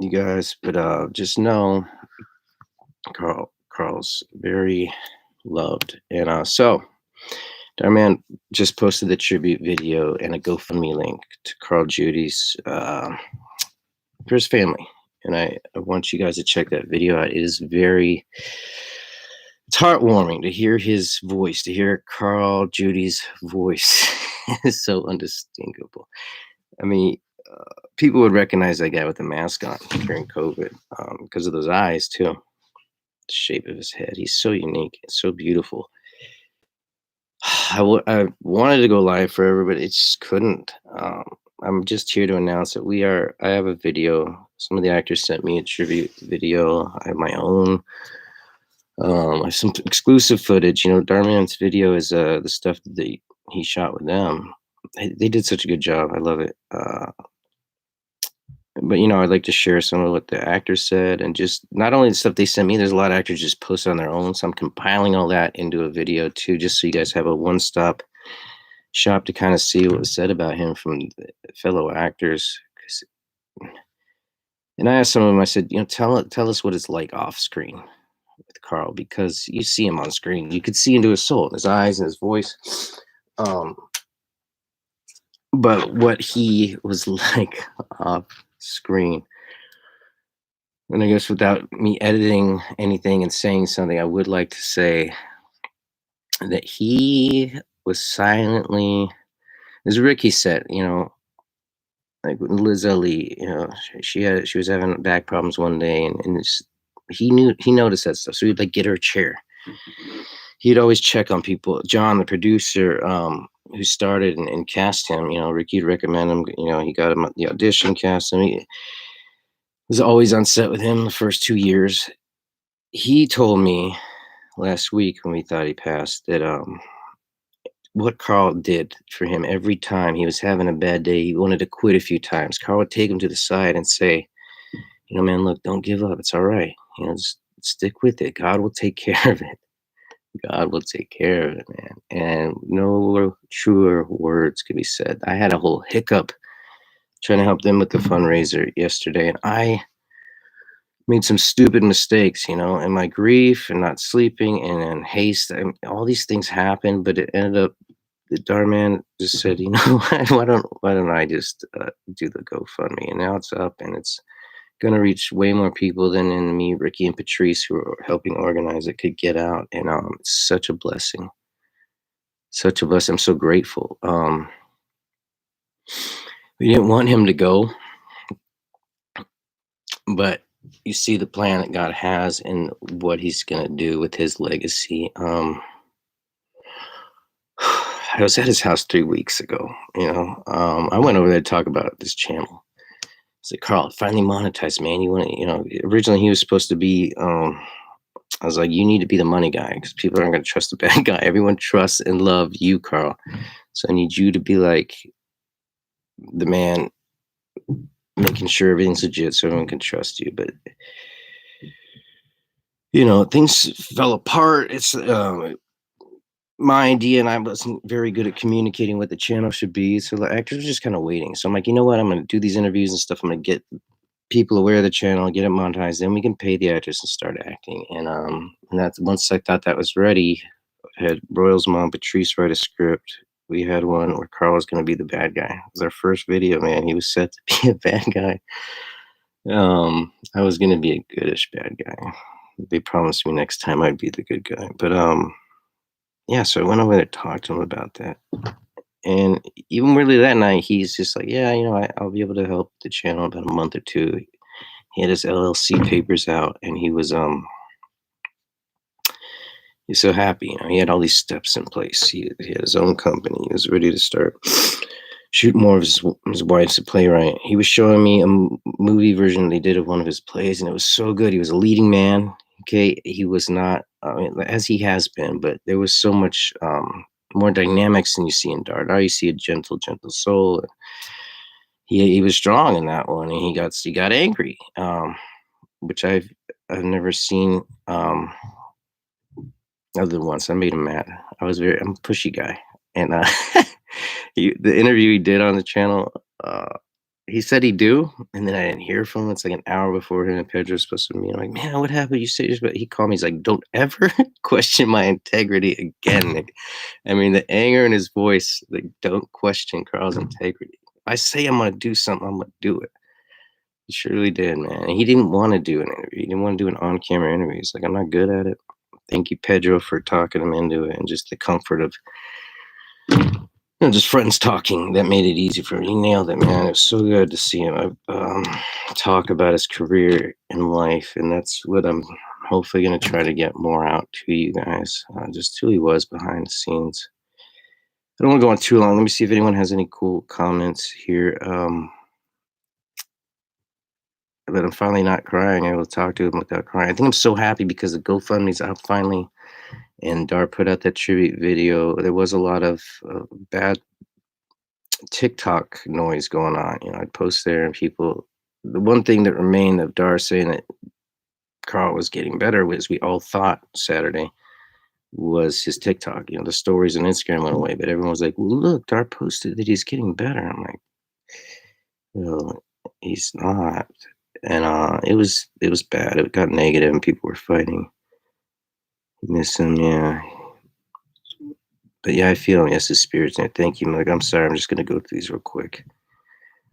you guys, but just know Carl's very loved. And so Dhar Mann just posted the tribute video and a GoFundMe link to Carl Judie's for his family. And I want you guys to check that video out. It is it's heartwarming to hear his voice, to hear Carl Judie's voice. It's so undistinguishable. I mean, people would recognize that guy with the mask on during COVID because of those eyes, too. The shape of his head. He's so unique, so beautiful. I wanted to go live forever, but it just couldn't. I'm just here to announce that I have a video. Some of the actors sent me a tribute video. I have my own. I have some exclusive footage. Dhar Mann's video is the stuff that he shot with them. They did such a good job. I love it. But I'd like to share some of what the actors said, and just not only the stuff they sent me. There's a lot of actors just post on their own, so I'm compiling all that into a video too, just so you guys have a one-stop shop to kind of see what was said about him from the fellow actors. And I asked some of them. I said, tell us what it's like off screen with Carl, because you see him on screen, you could see into his soul, his eyes, and his voice. But what he was like off screen. And I guess without me editing anything and saying something, I would like to say that he was silently, as Ricky said, like with Liz Ali, she was having back problems one day, and he noticed that stuff. So he'd like get her a chair. He'd always check on people. John, the producer, who started and cast him, Ricky'd recommend him. He got him at the audition, cast him. He was always on set with him the first 2 years. He told me last week when we thought he passed that what Carl did for him every time he was having a bad day, he wanted to quit a few times. Carl would take him to the side and say, man, look, don't give up. It's all right. Just stick with it. God will take care of it. God will take care of it, man. And no truer words could be said. I had a whole hiccup trying to help them with the fundraiser yesterday, and I made some stupid mistakes, in my grief and not sleeping and in haste. All these things happened, but it ended up that Dhar Mann just said, why don't I just do the GoFundMe? And now it's up, and it's going to reach way more people than me, Ricky, and Patrice, who are helping organize it, could get out. And it's such a blessing. Such a blessing. I'm so grateful. We didn't want him to go, but you see the plan that God has and what he's going to do with his legacy. I was at his house 3 weeks ago, I went over there to talk about this channel. I said, Carl, finally monetized, man. You want to, originally he was supposed to be, I was like, you need to be the money guy, because people aren't going to trust the bad guy. Everyone trusts and loves you, Carl. So I need you to be like the man, making sure everything's legit so everyone can trust you. But things fell apart. It's my idea, and I wasn't very good at communicating what the channel should be, so the actors were just kind of waiting. So I'm like, you know what, I'm going to do these interviews and stuff. I'm going to get people aware of the channel, get it monetized, then we can pay the actors and start acting. And that's, once I thought that was ready, I had Royal's mom, Patrice, write a script. We had one where Carl was going to be the bad guy. It was our first video, man. He was set to be a bad guy. I was going to be a goodish bad guy. They promised me next time I'd be the good guy. But yeah, so I went over there to talk to him about that. And even really that night, he's just like, yeah, I'll be able to help the channel about a month or two. He had his LLC papers out, and he's so happy. He had all these steps in place. He had his own company. He was ready to start shoot more of his wife's a playwright. He was showing me a movie version they did of one of his plays, and it was so good. He was a leading man. Okay, he was not, as he has been, but there was so much more dynamics than you see in Dhar. You see a gentle soul. He was strong in that one, and he got angry, which I've never seen other than once. I made him mad. I'm a pushy guy, and the interview he did on the channel, he said he'd do, and then I didn't hear from him. It's like an hour before him and Pedro were supposed to meet. I'm like, "Man, what happened? You said you're supposed—" He called me, he's like, "Don't ever question my integrity again, Nick." I mean, the anger in his voice, like, "Don't question Carl's integrity. If I say I'm gonna do something, I'm gonna do it." He surely did, man. And he didn't wanna do an interview. He didn't wanna do an on-camera interview. He's like, "I'm not good at it." Thank you, Pedro, for talking him into it and just the comfort of, just friends talking. That made it easy for him. He nailed it, man. It was so good to see him talk about his career in life, and that's what I'm hopefully gonna try to get more out to you guys. Just who he was behind the scenes. I don't wanna go on too long. Let me see if anyone has any cool comments here. But I'm finally not crying. I will talk to him without crying. I think I'm so happy because the GoFundMe's out finally, and Dar put out that tribute video. There was a lot of bad TikTok noise going on. I'd post there, and people. The one thing that remained of Dar saying that Carl was getting better was we all thought Saturday was his TikTok. The stories on Instagram went away, but everyone was like, "Well, look, Dar posted that he's getting better." I'm like, "Well, he's not." And it was bad. It got negative, and people were fighting. Miss him, yeah. But yeah, I feel him. Yes, his spirit's in it. Thank you, Mike. I'm sorry. I'm just gonna go through these real quick.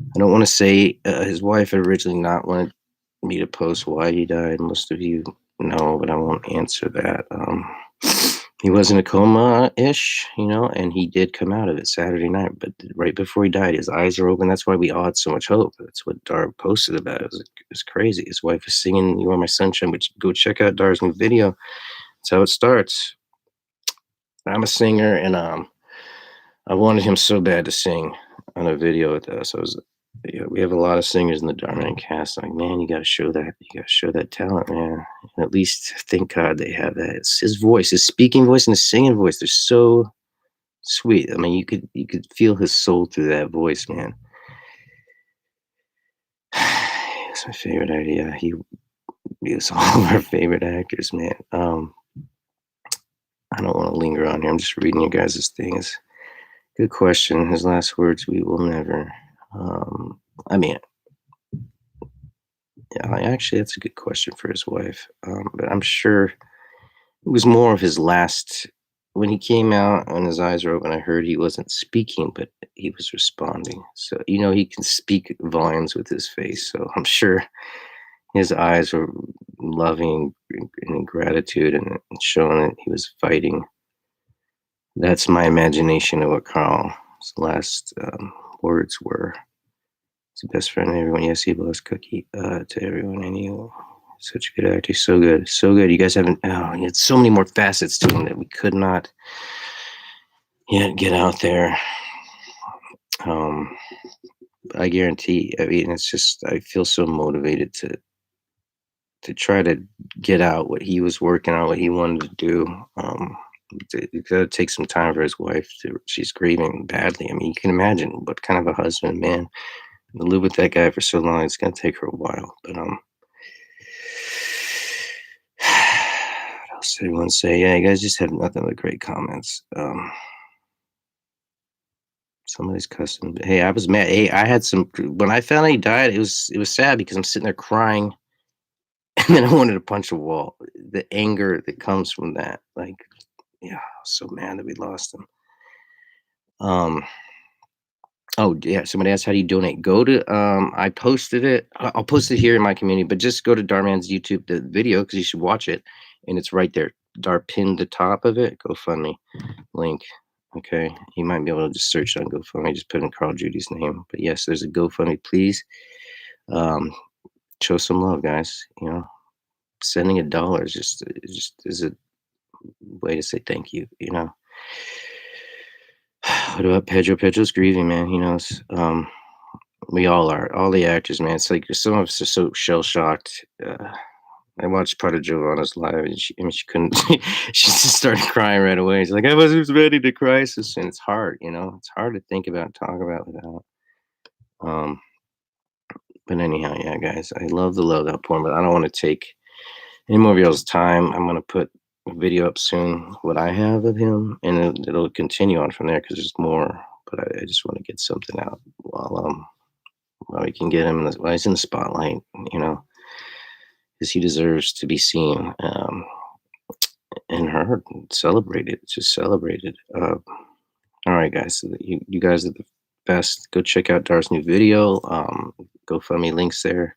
I don't want to say his wife had originally not wanted me to post why he died. Most of you know, but I won't answer that. He was in a coma-ish, and he did come out of it Saturday night. But right before he died, his eyes are open. That's why we all had so much hope. That's what Dar posted about. It was crazy. His wife was singing "You Are My Sunshine," which go check out Dar's new video. That's how it starts. I'm a singer, and I wanted him so bad to sing on a video with us. We have a lot of singers in the Dhar Mann cast. I'm like, man, you got to show that. You got to show that talent, man. And at least thank God they have that. It's his voice, his speaking voice, and his singing voice. They're so sweet. I mean, you could feel his soul through that voice, man. He's my favorite actor. Yeah, he was all of our favorite actors, man. I don't want to linger on here. I'm just reading you guys' things. Good question. His last words, "We will never." I mean, yeah, actually, that's a good question for his wife. But I'm sure it was more of his last. When he came out and his eyes were open, I heard he wasn't speaking, but he was responding. So, he can speak volumes with his face. So I'm sure his eyes were loving and in gratitude and showing that he was fighting. That's my imagination of what Carl's last words were. He's the best friend to everyone. Yes, he loves Cookie to everyone. And you, such a good actor. So good. So good. You guys haven't, he had so many more facets to him that we could not yet get out there. I guarantee, I mean, it's just, I feel so motivated to try to get out what he was working on, what he wanted to do. It's got to take some time for his wife she's grieving badly. I mean, you can imagine what kind of a husband, man, to live with that guy for so long. It's gonna take her a while. But what else did everyone say? Yeah, you guys just have nothing but great comments. Somebody's cussing. Hey, I was mad. Hey, I had some when I found out he died. It was sad because I'm sitting there crying, and then I wanted to punch a wall. The anger that comes from that, like, yeah, I was so mad that we lost him. Oh, yeah, somebody asked, "How do you donate?" Go to, I posted it. I'll post it here in my community, but just go to Dhar Mann's YouTube, the video, because you should watch it, and it's right there. Dhar pinned the top of it, GoFundMe link. Okay, you might be able to just search it on GoFundMe, just put in Carl Judie's name. But yes, there's a GoFundMe. Please, um, show some love, guys. Sending $1 is just is a way to say thank you. What about Pedro? Pedro's grieving, man. He knows. We all are. All the actors, man. It's like some of us are so shell shocked. I watched part of Giovanna's live, and she couldn't. She just started crying right away. She's like, "I was ready to crisis," and it's hard. It's hard to think about, talk about without. Um, but anyhow, yeah, guys, I love the love outpouring, but I don't want to take any more of y'all's time. I'm gonna put a video up soon, what I have of him, and it'll continue on from there because there's more. But I just want to get something out while while we can get him, while he's in the spotlight, you know, because he deserves to be seen, and heard, and celebrated, just celebrated. All right, guys, so you guys are the best. Go check out Dar's new video. GoFundMe links there.